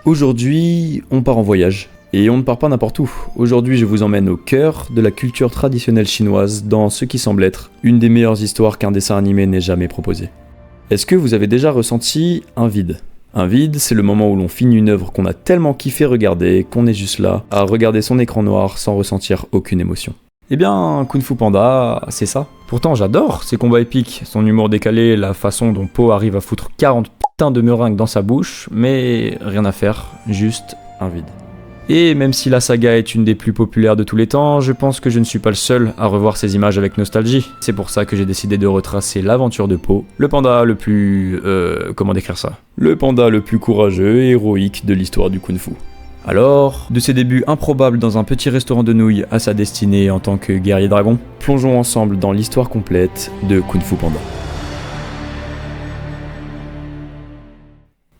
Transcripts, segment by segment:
Aujourd'hui, on part en voyage. Et on ne part pas n'importe où. Aujourd'hui, je vous emmène au cœur de la culture traditionnelle chinoise dans ce qui semble être une des meilleures histoires qu'un dessin animé n'ait jamais proposé. Est-ce que vous avez déjà ressenti un vide ? Un vide, c'est le moment où l'on finit une œuvre qu'on a tellement kiffé regarder qu'on est juste là, à regarder son écran noir sans ressentir aucune émotion. Eh bien, Kung Fu Panda, c'est ça. Pourtant, j'adore ses combats épiques, son humour décalé, la façon dont Po arrive à foutre 40 putains de meringues dans sa bouche, mais rien à faire, juste un vide. Et même si la saga est une des plus populaires de tous les temps, je pense que je ne suis pas le seul à revoir ces images avec nostalgie. C'est pour ça que j'ai décidé de retracer l'aventure de Po, le panda le plus... comment décrire ça ? Le panda le plus courageux et héroïque de l'histoire du Kung Fu. Alors, de ses débuts improbables dans un petit restaurant de nouilles à sa destinée en tant que guerrier dragon, plongeons ensemble dans l'histoire complète de Kung Fu Panda.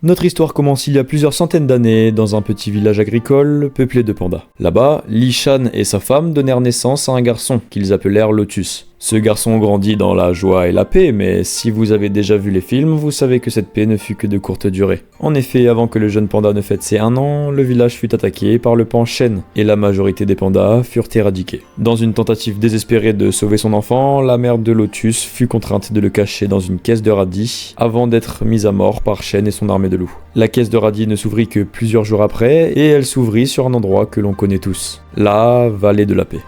Notre histoire commence il y a plusieurs centaines d'années dans un petit village agricole peuplé de pandas. Là-bas, Li Shan et sa femme donnèrent naissance à un garçon qu'ils appelèrent Lotus. Ce garçon grandit dans la joie et la paix, mais si vous avez déjà vu les films, vous savez que cette paix ne fut que de courte durée. En effet, avant que le jeune panda ne fête ses 1 an, le village fut attaqué par le pan Shen, et la majorité des pandas furent éradiqués. Dans une tentative désespérée de sauver son enfant, la mère de Lotus fut contrainte de le cacher dans une caisse de radis, avant d'être mise à mort par Shen et son armée de loups. La caisse de radis ne s'ouvrit que plusieurs jours après, et elle s'ouvrit sur un endroit que l'on connaît tous, la vallée de la paix.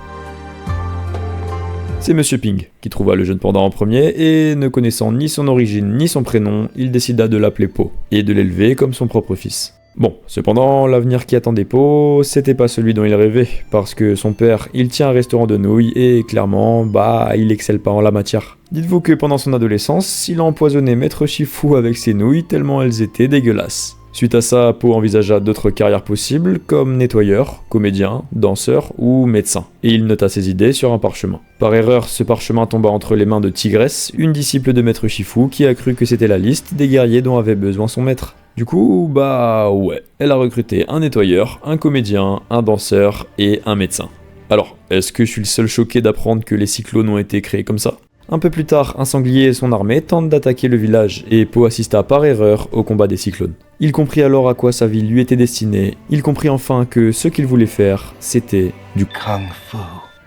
C'est Monsieur Ping qui trouva le jeune panda en premier et, ne connaissant ni son origine ni son prénom, il décida de l'appeler Po et de l'élever comme son propre fils. Bon, cependant, l'avenir qui attendait Po, c'était pas celui dont il rêvait, parce que son père, il tient un restaurant de nouilles et clairement, il excelle pas en la matière. Dites-vous que pendant son adolescence, il a empoisonné Maître Shifu avec ses nouilles tellement elles étaient dégueulasses. Suite à ça, Po envisagea d'autres carrières possibles, comme nettoyeur, comédien, danseur ou médecin. Et il nota ses idées sur un parchemin. Par erreur, ce parchemin tomba entre les mains de Tigresse, une disciple de Maître Shifu qui a cru que c'était la liste des guerriers dont avait besoin son maître. Du coup, elle a recruté un nettoyeur, un comédien, un danseur et un médecin. Alors, est-ce que je suis le seul choqué d'apprendre que les cyclones ont été créés comme ça ? Un peu plus tard, un sanglier et son armée tentent d'attaquer le village, et Po assista par erreur au combat des cyclones. Il comprit alors à quoi sa vie lui était destinée, il comprit enfin que ce qu'il voulait faire, c'était du Kung Fu.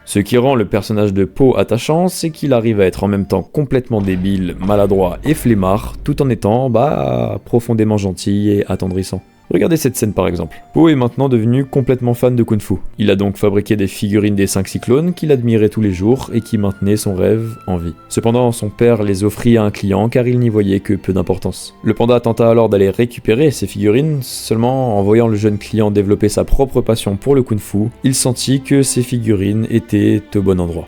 Ce qui rend le personnage de Po attachant, c'est qu'il arrive à être en même temps complètement débile, maladroit et flemmard, tout en étant, profondément gentil et attendrissant. Regardez cette scène par exemple. Po est maintenant devenu complètement fan de Kung Fu. Il a donc fabriqué des figurines des 5 cyclones qu'il admirait tous les jours et qui maintenaient son rêve en vie. Cependant, son père les offrit à un client car il n'y voyait que peu d'importance. Le panda tenta alors d'aller récupérer ces figurines, seulement en voyant le jeune client développer sa propre passion pour le Kung Fu, il sentit que ces figurines étaient au bon endroit.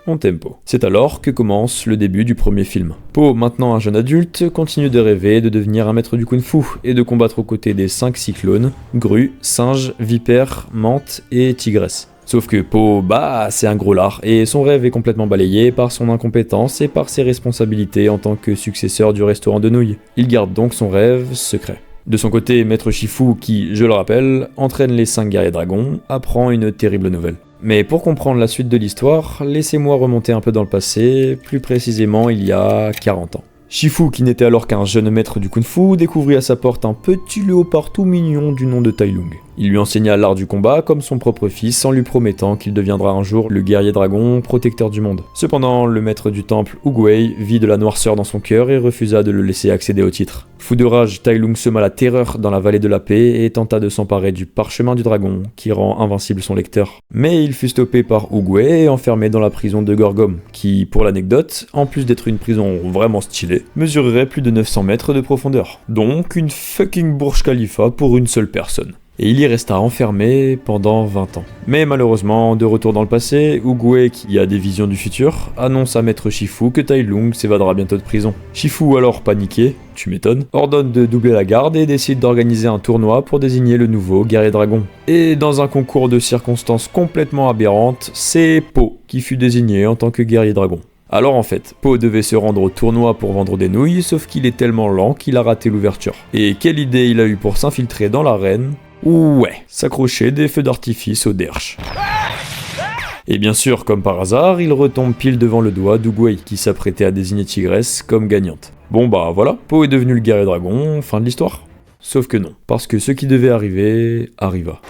On t'aime Po. C'est alors que commence le début du premier film. Po, maintenant un jeune adulte, continue de rêver de devenir un maître du Kung Fu et de combattre aux côtés des 5 cyclones, grues, singes, vipères, mantes et tigresses. Sauf que Po, c'est un gros lard et son rêve est complètement balayé par son incompétence et par ses responsabilités en tant que successeur du restaurant de nouilles. Il garde donc son rêve secret. De son côté, Maître Shifu, qui, je le rappelle, entraîne les 5 guerriers dragons, apprend une terrible nouvelle. Mais pour comprendre la suite de l'histoire, laissez-moi remonter un peu dans le passé, plus précisément il y a 40 ans. Shifu, qui n'était alors qu'un jeune maître du Kung Fu, découvrit à sa porte un petit léopard tout mignon du nom de Tai Lung. Il lui enseigna l'art du combat comme son propre fils en lui promettant qu'il deviendra un jour le guerrier dragon protecteur du monde. Cependant, le maître du temple, Oogway, vit de la noirceur dans son cœur et refusa de le laisser accéder au titre. Fou de rage, Tai Lung sema la terreur dans la vallée de la paix et tenta de s'emparer du parchemin du dragon, qui rend invincible son lecteur. Mais il fut stoppé par Oogway et enfermé dans la prison de Gorgom, qui, pour l'anecdote, en plus d'être une prison vraiment stylée, mesurerait plus de 900 mètres de profondeur. Donc une fucking Burj Khalifa pour une seule personne. Et il y resta enfermé pendant 20 ans. Mais malheureusement, de retour dans le passé, Oogway, qui a des visions du futur, annonce à Maître Shifu que Tai Lung s'évadera bientôt de prison. Shifu, alors paniqué, tu m'étonnes, ordonne de doubler la garde et décide d'organiser un tournoi pour désigner le nouveau guerrier dragon. Et dans un concours de circonstances complètement aberrantes, c'est Po qui fut désigné en tant que guerrier dragon. Alors en fait, Po devait se rendre au tournoi pour vendre des nouilles, sauf qu'il est tellement lent qu'il a raté l'ouverture. Et quelle idée il a eu pour s'infiltrer dans l'arène ? S'accrocher des feux d'artifice au derche. Et bien sûr, comme par hasard, il retombe pile devant le doigt d'Oogway, qui s'apprêtait à désigner Tigresse comme gagnante. Bon voilà, Po est devenu le guerrier dragon, fin de l'histoire. Sauf que non, parce que ce qui devait arriver, arriva.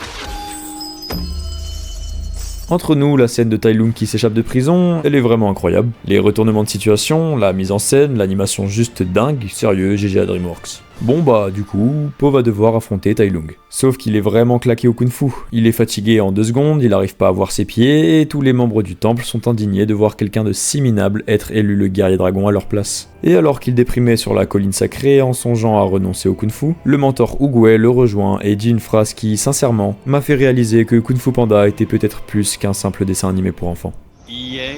Entre nous, la scène de Tai Lung qui s'échappe de prison, elle est vraiment incroyable. Les retournements de situation, la mise en scène, l'animation juste dingue, sérieux, GG à DreamWorks. Bon bah du coup, Po va devoir affronter Tai Lung. Sauf qu'il est vraiment claqué au kung-fu. Il est fatigué en 2 secondes, il arrive pas à voir ses pieds, et tous les membres du temple sont indignés de voir quelqu'un de si minable être élu le guerrier dragon à leur place. Et alors qu'il déprimait sur la colline sacrée en songeant à renoncer au kung-fu, le mentor Oogway le rejoint et dit une phrase qui, sincèrement, m'a fait réaliser que Kung Fu Panda était peut-être plus qu'un simple dessin animé pour enfants. Hier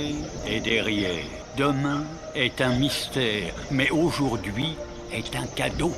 est derrière, demain est un mystère, mais aujourd'hui est un cadeau.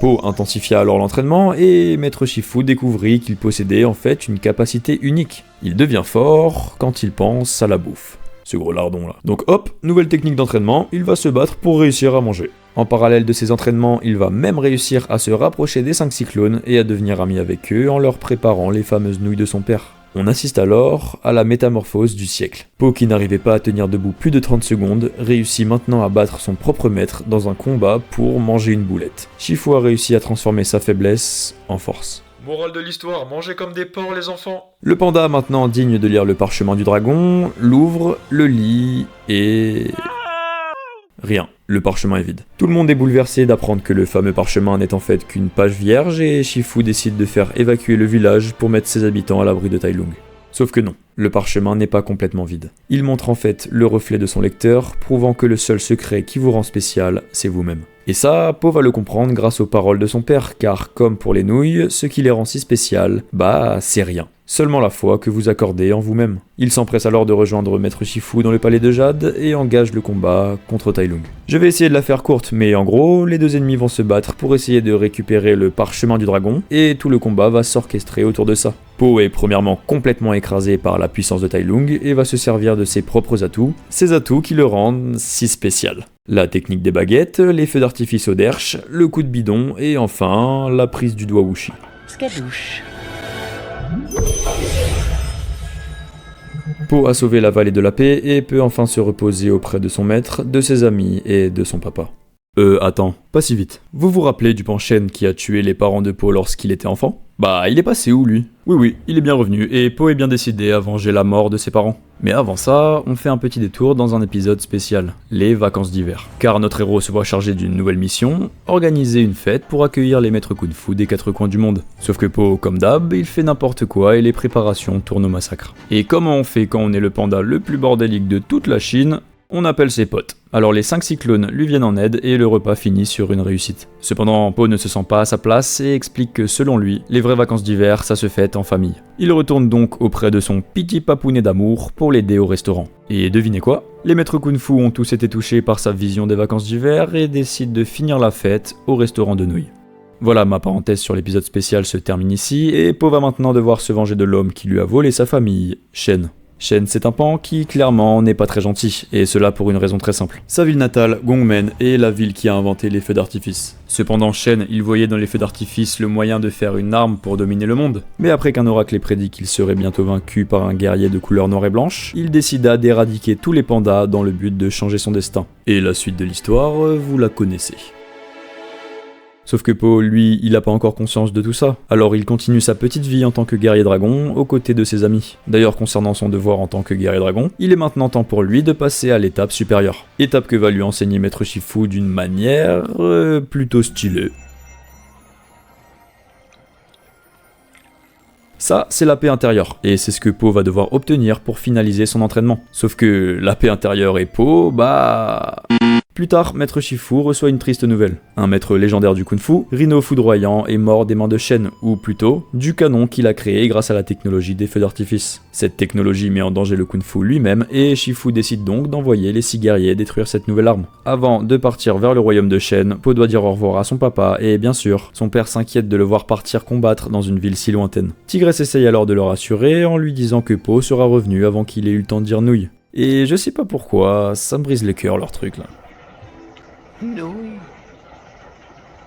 Po intensifia alors l'entraînement et Maître Shifu découvrit qu'il possédait en fait une capacité unique. Il devient fort quand il pense à la bouffe. Ce gros lardon là. Donc hop, nouvelle technique d'entraînement, il va se battre pour réussir à manger. En parallèle de ses entraînements, il va même réussir à se rapprocher des 5 cyclones et à devenir ami avec eux en leur préparant les fameuses nouilles de son père. On assiste alors à la métamorphose du siècle. Po, qui n'arrivait pas à tenir debout plus de 30 secondes, réussit maintenant à battre son propre maître dans un combat pour manger une boulette. Shifu a réussi à transformer sa faiblesse en force. Morale de l'histoire, mangez comme des porcs les enfants. Le panda, maintenant digne de lire le parchemin du dragon, l'ouvre, le lit et... rien. Le parchemin est vide. Tout le monde est bouleversé d'apprendre que le fameux parchemin n'est en fait qu'une page vierge et Shifu décide de faire évacuer le village pour mettre ses habitants à l'abri de Tai Lung. Sauf que non, le parchemin n'est pas complètement vide. Il montre en fait le reflet de son lecteur, prouvant que le seul secret qui vous rend spécial, c'est vous-même. Et ça, Po va le comprendre grâce aux paroles de son père, car comme pour les nouilles, ce qui les rend si spéciales, bah c'est rien. Seulement la foi que vous accordez en vous-même. Il s'empresse alors de rejoindre Maître Shifu dans le palais de Jade et engage le combat contre Tai Lung. Je vais essayer de la faire courte, mais en gros, les 2 ennemis vont se battre pour essayer de récupérer le parchemin du dragon, et tout le combat va s'orchestrer autour de ça. Po est premièrement complètement écrasé par la puissance de Tai Lung et va se servir de ses propres atouts, ces atouts qui le rendent si spécial. La technique des baguettes, les feux d'artifice au derche, le coup de bidon et enfin la prise du doigt wushi. Skadouche. Po a sauvé la vallée de la paix et peut enfin se reposer auprès de son maître, de ses amis et de son papa. Attends, pas si vite. Vous vous rappelez du Panchen qui a tué les parents de Po lorsqu'il était enfant ? Bah, il est passé où, lui ? Oui, il est bien revenu, et Po est bien décidé à venger la mort de ses parents. Mais avant ça, on fait un petit détour dans un épisode spécial, les vacances d'hiver. Car notre héros se voit chargé d'une nouvelle mission, organiser une fête pour accueillir les maîtres kung fu des 4 coins du monde. Sauf que Po, comme d'hab, il fait n'importe quoi et les préparations tournent au massacre. Et comment on fait quand on est le panda le plus bordélique de toute la Chine ? On appelle ses potes. Alors les 5 cyclones lui viennent en aide et le repas finit sur une réussite. Cependant, Po ne se sent pas à sa place et explique que selon lui, les vraies vacances d'hiver, ça se fête en famille. Il retourne donc auprès de son petit papounet d'amour pour l'aider au restaurant. Et devinez quoi ? Les maîtres kung-fu ont tous été touchés par sa vision des vacances d'hiver et décident de finir la fête au restaurant de nouilles. Voilà, ma parenthèse sur l'épisode spécial se termine ici et Po va maintenant devoir se venger de l'homme qui lui a volé sa famille, Shen. Shen, c'est un pan qui, clairement, n'est pas très gentil, et cela pour une raison très simple. Sa ville natale, Gongmen, est la ville qui a inventé les feux d'artifice. Cependant, Shen, il voyait dans les feux d'artifice le moyen de faire une arme pour dominer le monde. Mais après qu'un oracle ait prédit qu'il serait bientôt vaincu par un guerrier de couleur noire et blanche, il décida d'éradiquer tous les pandas dans le but de changer son destin. Et la suite de l'histoire, vous la connaissez. Sauf que Po, lui, il a pas encore conscience de tout ça. Alors il continue sa petite vie en tant que guerrier dragon, aux côtés de ses amis. D'ailleurs, concernant son devoir en tant que guerrier dragon, il est maintenant temps pour lui de passer à l'étape supérieure. Étape que va lui enseigner Maître Shifu d'une manière... plutôt stylée. Ça, c'est la paix intérieure, et c'est ce que Po va devoir obtenir pour finaliser son entraînement. Sauf que la paix intérieure et Po, bah... Plus tard, Maître Shifu reçoit une triste nouvelle. Un maître légendaire du kung-fu, Rhino Foudroyant, est mort des mains de Shen, ou plutôt, du canon qu'il a créé grâce à la technologie des feux d'artifice. Cette technologie met en danger le kung-fu lui-même, et Shifu décide donc d'envoyer les 6 guerriers détruire cette nouvelle arme. Avant de partir vers le royaume de Shen, Po doit dire au revoir à son papa, et bien sûr, son père s'inquiète de le voir partir combattre dans une ville si lointaine. Tigress essaye alors de le rassurer en lui disant que Po sera revenu avant qu'il ait eu le temps de dire nouille. Et je sais pas pourquoi, ça me brise le cœur leur truc là. Nouille.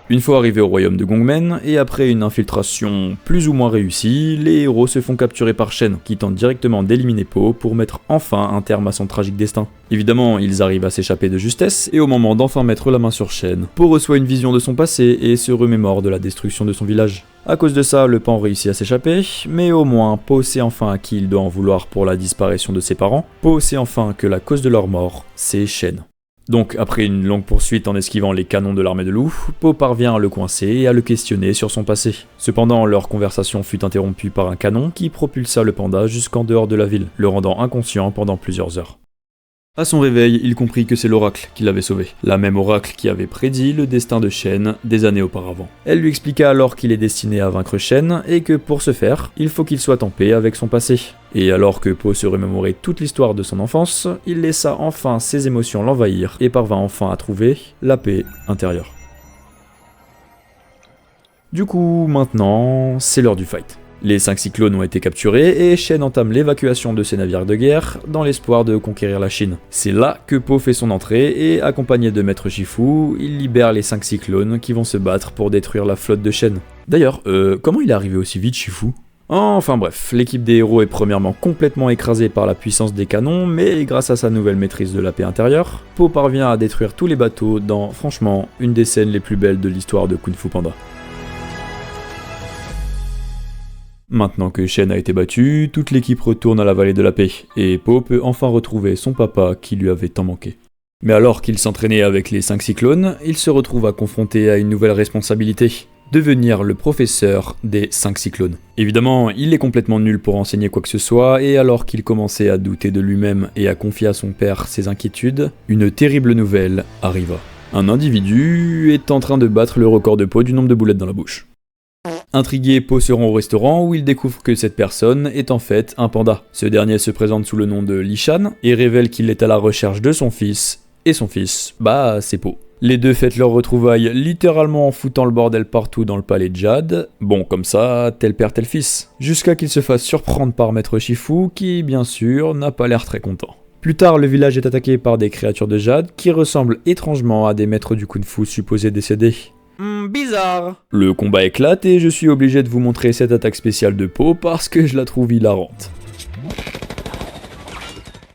Une fois arrivés au royaume de Gongmen, et après une infiltration plus ou moins réussie, les héros se font capturer par Shen, qui tente directement d'éliminer Po pour mettre enfin un terme à son tragique destin. Évidemment, ils arrivent à s'échapper de justesse, et au moment d'enfin mettre la main sur Shen, Po reçoit une vision de son passé et se remémore de la destruction de son village. À cause de ça, le pan réussit à s'échapper, mais au moins, Po sait enfin à qui il doit en vouloir pour la disparition de ses parents. Po sait enfin que la cause de leur mort, c'est Shen. Donc, après une longue poursuite en esquivant les canons de l'armée de loup, Po parvient à le coincer et à le questionner sur son passé. Cependant, leur conversation fut interrompue par un canon qui propulsa le panda jusqu'en dehors de la ville, le rendant inconscient pendant plusieurs heures. À son réveil, il comprit que c'est l'oracle qui l'avait sauvé, la même oracle qui avait prédit le destin de Shen des années auparavant. Elle lui expliqua alors qu'il est destiné à vaincre Shen et que pour ce faire, il faut qu'il soit en paix avec son passé. Et alors que Po se remémorait toute l'histoire de son enfance, il laissa enfin ses émotions l'envahir et parvint enfin à trouver la paix intérieure. Du coup, maintenant, c'est l'heure du fight. Les 5 cyclones ont été capturés et Shen entame l'évacuation de ses navires de guerre dans l'espoir de conquérir la Chine. C'est là que Po fait son entrée et, accompagné de Maître Shifu, il libère les 5 cyclones qui vont se battre pour détruire la flotte de Shen. D'ailleurs, comment il est arrivé aussi vite Shifu ? Enfin bref, l'équipe des héros est premièrement complètement écrasée par la puissance des canons, mais grâce à sa nouvelle maîtrise de la paix intérieure, Po parvient à détruire tous les bateaux dans, franchement, une des scènes les plus belles de l'histoire de Kung Fu Panda. Maintenant que Shen a été battu, toute l'équipe retourne à la vallée de la paix, et Po peut enfin retrouver son papa qui lui avait tant manqué. Mais alors qu'il s'entraînait avec les 5 cyclones, il se retrouve à confronter à une nouvelle responsabilité, devenir le professeur des 5 cyclones. Évidemment, il est complètement nul pour enseigner quoi que ce soit, et alors qu'il commençait à douter de lui-même et à confier à son père ses inquiétudes, une terrible nouvelle arriva. Un individu est en train de battre le record de Po du nombre de boulettes dans la bouche. Intrigué, Po se rend au restaurant où il découvre que cette personne est en fait un panda. Ce dernier se présente sous le nom de Li Shan et révèle qu'il est à la recherche de son fils, et son fils, c'est Po. Les deux fêtent leur retrouvailles littéralement en foutant le bordel partout dans le palais de Jade. Bon, comme ça, tel père tel fils. Jusqu'à qu'il se fasse surprendre par Maître Shifu qui, bien sûr, n'a pas l'air très content. Plus tard, le village est attaqué par des créatures de Jade qui ressemblent étrangement à des maîtres du kung-fu supposés décédés. Bizarre. Le combat éclate et je suis obligé de vous montrer cette attaque spéciale de Po parce que je la trouve hilarante.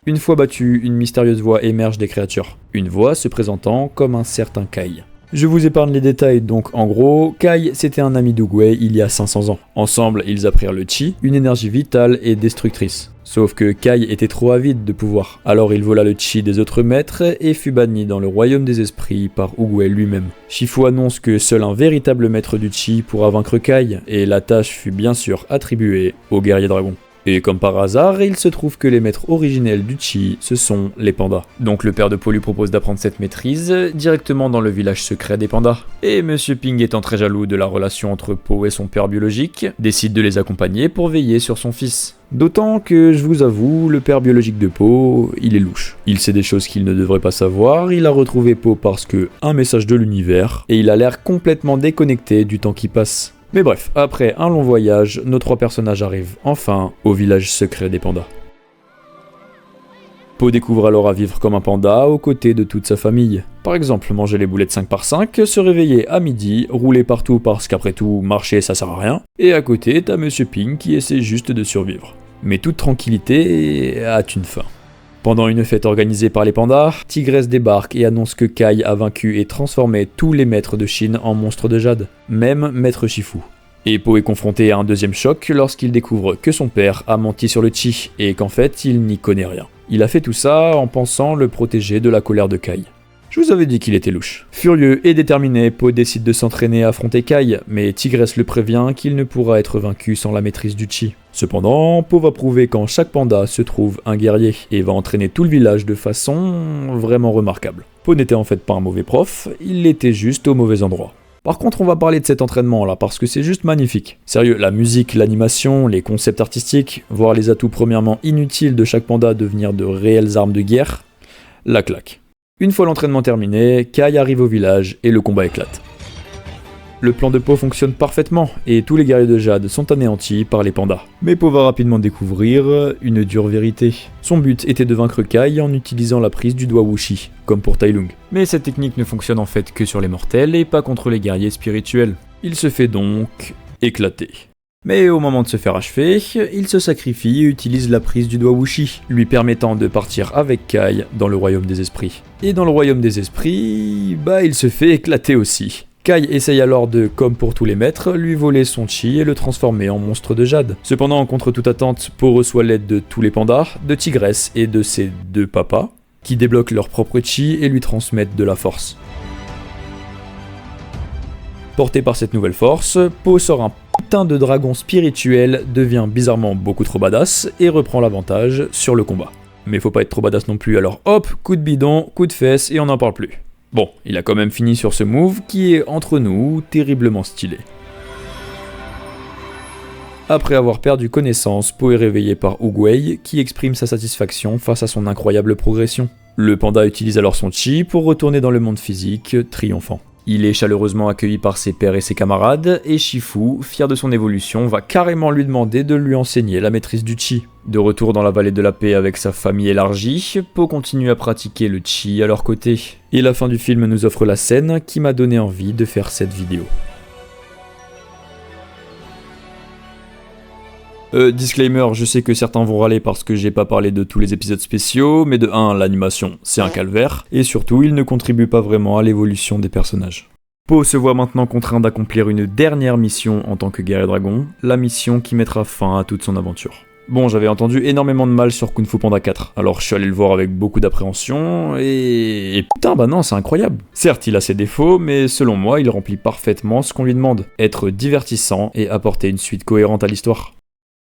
Une fois battu, une mystérieuse voix émerge des créatures. Une voix se présentant comme un certain Kai. Je vous épargne les détails, donc en gros, Kai c'était un ami d'Oogway il y a 500 ans. Ensemble, ils apprirent le Chi, une énergie vitale et destructrice. Sauf que Kai était trop avide de pouvoir, alors il vola le Chi des autres maîtres et fut banni dans le royaume des esprits par Oogway lui-même. Shifu annonce que seul un véritable maître du Chi pourra vaincre Kai, et la tâche fut bien sûr attribuée au guerrier dragon. Et comme par hasard, il se trouve que les maîtres originels du Chi, ce sont les pandas. Donc le père de Po lui propose d'apprendre cette maîtrise directement dans le village secret des pandas. Et Monsieur Ping étant très jaloux de la relation entre Po et son père biologique, décide de les accompagner pour veiller sur son fils. D'autant que, je vous avoue, le père biologique de Po, il est louche. Il sait des choses qu'il ne devrait pas savoir, il a retrouvé Po parce que un message de l'univers, et il a l'air complètement déconnecté du temps qui passe. Mais bref, après un long voyage, nos 3 personnages arrivent enfin au village secret des pandas. Po découvre alors à vivre comme un panda aux côtés de toute sa famille. Par exemple, manger les boulettes 5x5, se réveiller à midi, rouler partout parce qu'après tout, marcher ça sert à rien. Et à côté, t'as Monsieur Ping qui essaie juste de survivre. Mais toute tranquillité a une fin. Pendant une fête organisée par les pandas, Tigresse débarque et annonce que Kai a vaincu et transformé tous les maîtres de Chine en monstres de jade, même Maître Shifu. Et Po est confronté à un deuxième choc lorsqu'il découvre que son père a menti sur le Chi et qu'en fait il n'y connaît rien. Il a fait tout ça en pensant le protéger de la colère de Kai. Je vous avais dit qu'il était louche. Furieux et déterminé, Po décide de s'entraîner à affronter Kai, mais Tigresse le prévient qu'il ne pourra être vaincu sans la maîtrise du Chi. Cependant, Po va prouver qu'en chaque panda se trouve un guerrier, et va entraîner tout le village de façon vraiment remarquable. Po n'était en fait pas un mauvais prof, il l'était juste au mauvais endroit. Par contre, on va parler de cet entraînement là, parce que c'est juste magnifique. Sérieux, la musique, l'animation, les concepts artistiques, voir les atouts premièrement inutiles de chaque panda devenir de réelles armes de guerre, la claque. Une fois l'entraînement terminé, Kai arrive au village et le combat éclate. Le plan de Po fonctionne parfaitement, et tous les guerriers de Jade sont anéantis par les pandas. Mais Po va rapidement découvrir une dure vérité. Son but était de vaincre Kai en utilisant la prise du doigt Wuxi, comme pour Tai Lung. Mais cette technique ne fonctionne en fait que sur les mortels et pas contre les guerriers spirituels. Il se fait donc éclater. Mais au moment de se faire achever, il se sacrifie et utilise la prise du doigt Wuxi, lui permettant de partir avec Kai dans le royaume des esprits. Et dans le royaume des esprits, il se fait éclater aussi. Kai essaye alors de, comme pour tous les maîtres, lui voler son chi et le transformer en monstre de jade. Cependant, contre toute attente, Po reçoit l'aide de tous les pandas, de Tigresse et de ses 2 papas, qui débloquent leur propre chi et lui transmettent de la force. Porté par cette nouvelle force, Po sort un putain de dragon spirituel, devient bizarrement beaucoup trop badass et reprend l'avantage sur le combat. Mais faut pas être trop badass non plus, alors hop, coup de bidon, coup de fesse et on n'en parle plus. Bon, il a quand même fini sur ce move qui est, entre nous, terriblement stylé. Après avoir perdu connaissance, Po est réveillé par Oogway, qui exprime sa satisfaction face à son incroyable progression. Le panda utilise alors son chi pour retourner dans le monde physique, triomphant. Il est chaleureusement accueilli par ses pairs et ses camarades, et Shifu, fier de son évolution, va carrément lui demander de lui enseigner la maîtrise du chi. De retour dans la vallée de la paix avec sa famille élargie, Po continue à pratiquer le chi à leur côté. Et la fin du film nous offre la scène qui m'a donné envie de faire cette vidéo. Disclaimer, je sais que certains vont râler parce que j'ai pas parlé de tous les épisodes spéciaux, mais de 1, l'animation, c'est un calvaire, et surtout, il ne contribue pas vraiment à l'évolution des personnages. Po se voit maintenant contraint d'accomplir une dernière mission en tant que guerrier dragon, la mission qui mettra fin à toute son aventure. Bon, j'avais entendu énormément de mal sur Kung Fu Panda 4, alors je suis allé le voir avec beaucoup d'appréhension, et putain, non, c'est incroyable. Certes, il a ses défauts, mais selon moi, il remplit parfaitement ce qu'on lui demande, être divertissant et apporter une suite cohérente à l'histoire.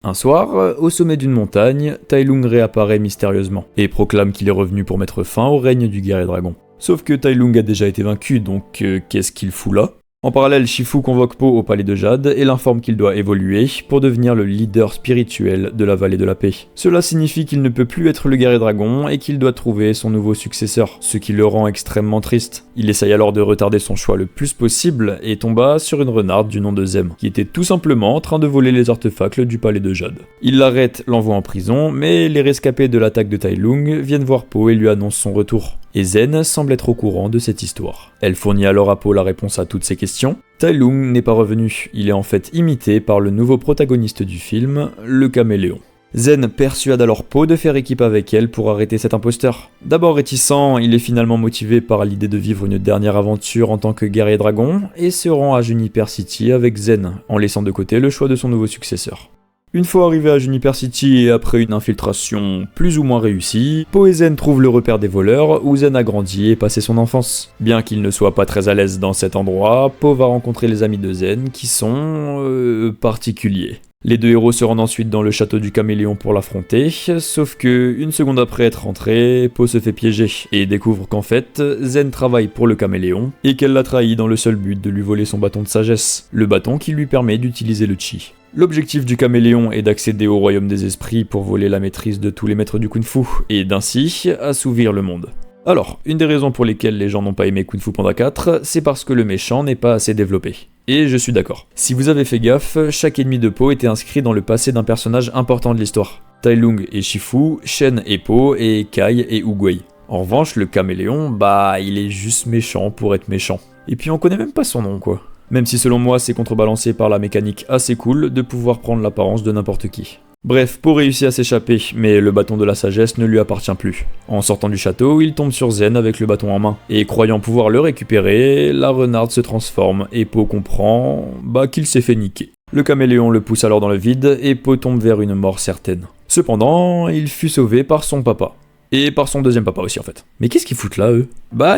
Un soir, au sommet d'une montagne, Tai Lung réapparaît mystérieusement, et proclame qu'il est revenu pour mettre fin au règne du guerrier dragon. Sauf que Tai Lung a déjà été vaincu, donc qu'est-ce qu'il fout là ? En parallèle, Shifu convoque Po au palais de Jade et l'informe qu'il doit évoluer pour devenir le leader spirituel de la vallée de la paix. Cela signifie qu'il ne peut plus être le guerrier dragon et qu'il doit trouver son nouveau successeur, ce qui le rend extrêmement triste. Il essaye alors de retarder son choix le plus possible et tomba sur une renarde du nom de Zem, qui était tout simplement en train de voler les artefacts du palais de Jade. Il l'arrête, l'envoie en prison, mais les rescapés de l'attaque de Tai Lung viennent voir Po et lui annoncent son retour. Et Zen semble être au courant de cette histoire. Elle fournit alors à Po la réponse à toutes ses questions. Tai Lung n'est pas revenu, il est en fait imité par le nouveau protagoniste du film, le caméléon. Zen persuade alors Po de faire équipe avec elle pour arrêter cet imposteur. D'abord réticent, il est finalement motivé par l'idée de vivre une dernière aventure en tant que guerrier dragon et se rend à Juniper City avec Zen, en laissant de côté le choix de son nouveau successeur. Une fois arrivé à Juniper City et après une infiltration plus ou moins réussie, Po et Zen trouvent le repère des voleurs où Zen a grandi et passé son enfance. Bien qu'il ne soit pas très à l'aise dans cet endroit, Po va rencontrer les amis de Zen qui sont particuliers. Les deux héros se rendent ensuite dans le château du caméléon pour l'affronter, sauf que, une seconde après être rentré, Po se fait piéger et découvre qu'en fait, Zen travaille pour le caméléon et qu'elle l'a trahi dans le seul but de lui voler son bâton de sagesse, le bâton qui lui permet d'utiliser le chi. L'objectif du caméléon est d'accéder au royaume des esprits pour voler la maîtrise de tous les maîtres du kung-fu et d'ainsi assouvir le monde. Alors, une des raisons pour lesquelles les gens n'ont pas aimé Kung Fu Panda 4, c'est parce que le méchant n'est pas assez développé. Et je suis d'accord. Si vous avez fait gaffe, chaque ennemi de Po était inscrit dans le passé d'un personnage important de l'histoire. Tai Lung et Shifu, Shen et Po, et Kai et Oogway. En revanche, le caméléon, il est juste méchant pour être méchant. Et puis on connaît même pas son nom, quoi. Même si selon moi c'est contrebalancé par la mécanique assez cool de pouvoir prendre l'apparence de n'importe qui. Bref, Po réussit à s'échapper, mais le bâton de la sagesse ne lui appartient plus. En sortant du château, il tombe sur Zen avec le bâton en main, et croyant pouvoir le récupérer, la renarde se transforme, et Po comprend qu'il s'est fait niquer. Le caméléon le pousse alors dans le vide, et Po tombe vers une mort certaine. Cependant, il fut sauvé par son papa. Et par son deuxième papa aussi en fait. Mais qu'est-ce qu'ils foutent là eux ?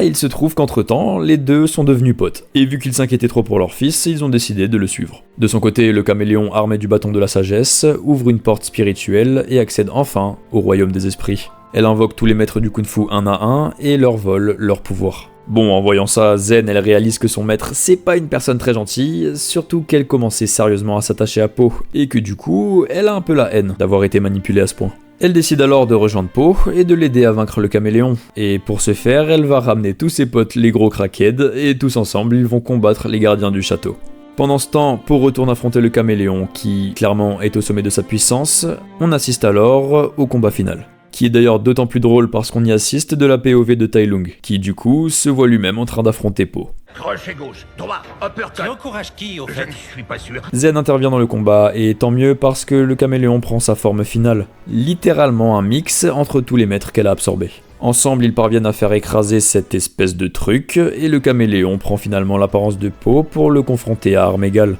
Il se trouve qu'entre-temps, les deux sont devenus potes. Et vu qu'ils s'inquiétaient trop pour leur fils, ils ont décidé de le suivre. De son côté, le caméléon armé du bâton de la sagesse ouvre une porte spirituelle et accède enfin au royaume des esprits. Elle invoque tous les maîtres du kung-fu un à un et leur vole leur pouvoir. Bon, en voyant ça, Zen, elle réalise que son maître, c'est pas une personne très gentille, surtout qu'elle commençait sérieusement à s'attacher à Po, et que du coup, elle a un peu la haine d'avoir été manipulée à ce point. Elle décide alors de rejoindre Po et de l'aider à vaincre le caméléon, et pour ce faire, elle va ramener tous ses potes les gros crackheads, et tous ensemble ils vont combattre les gardiens du château. Pendant ce temps, Po retourne affronter le caméléon qui, clairement, est au sommet de sa puissance. On assiste alors au combat final, qui est d'ailleurs d'autant plus drôle parce qu'on y assiste de la POV de Tai Lung, qui du coup se voit lui-même en train d'affronter Po. Crochet gauche, droit, uppercut. Tu encourages qui, au Je fait? ne suis pas sûr. Zen intervient dans le combat, et tant mieux parce que le caméléon prend sa forme finale, littéralement un mix entre tous les maîtres qu'elle a absorbés. Ensemble, ils parviennent à faire écraser cette espèce de truc, et le caméléon prend finalement l'apparence de Po pour le confronter à armes égales.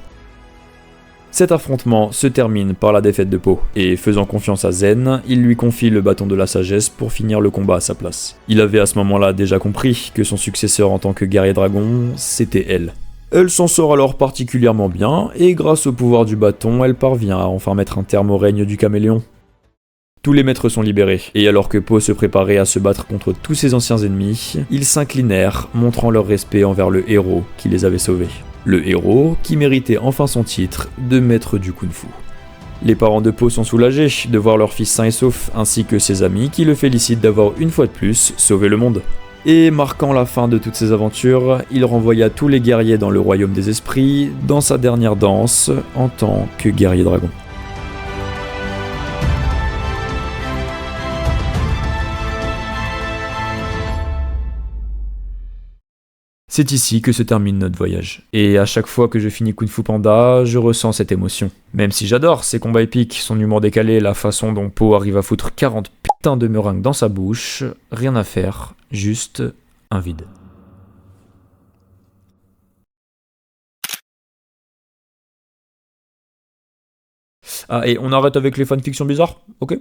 Cet affrontement se termine par la défaite de Po, et faisant confiance à Zen, il lui confie le bâton de la sagesse pour finir le combat à sa place. Il avait à ce moment-là déjà compris que son successeur en tant que guerrier dragon, c'était elle. Elle s'en sort alors particulièrement bien, et grâce au pouvoir du bâton, elle parvient à enfin mettre un terme au règne du caméléon. Tous les maîtres sont libérés, et alors que Po se préparait à se battre contre tous ses anciens ennemis, ils s'inclinèrent, montrant leur respect envers le héros qui les avait sauvés. Le héros qui méritait enfin son titre de maître du kung-fu. Les parents de Po sont soulagés de voir leur fils sain et sauf, ainsi que ses amis qui le félicitent d'avoir une fois de plus sauvé le monde. Et marquant la fin de toutes ces aventures, il renvoya tous les guerriers dans le royaume des esprits dans sa dernière danse en tant que guerrier dragon. C'est ici que se termine notre voyage. Et à chaque fois que je finis Kung Fu Panda, je ressens cette émotion. Même si j'adore ces combats épiques, son humour décalé, la façon dont Po arrive à foutre 40 putains de meringues dans sa bouche, rien à faire, juste un vide. Ah, et on arrête avec les fanfictions bizarres, ok ?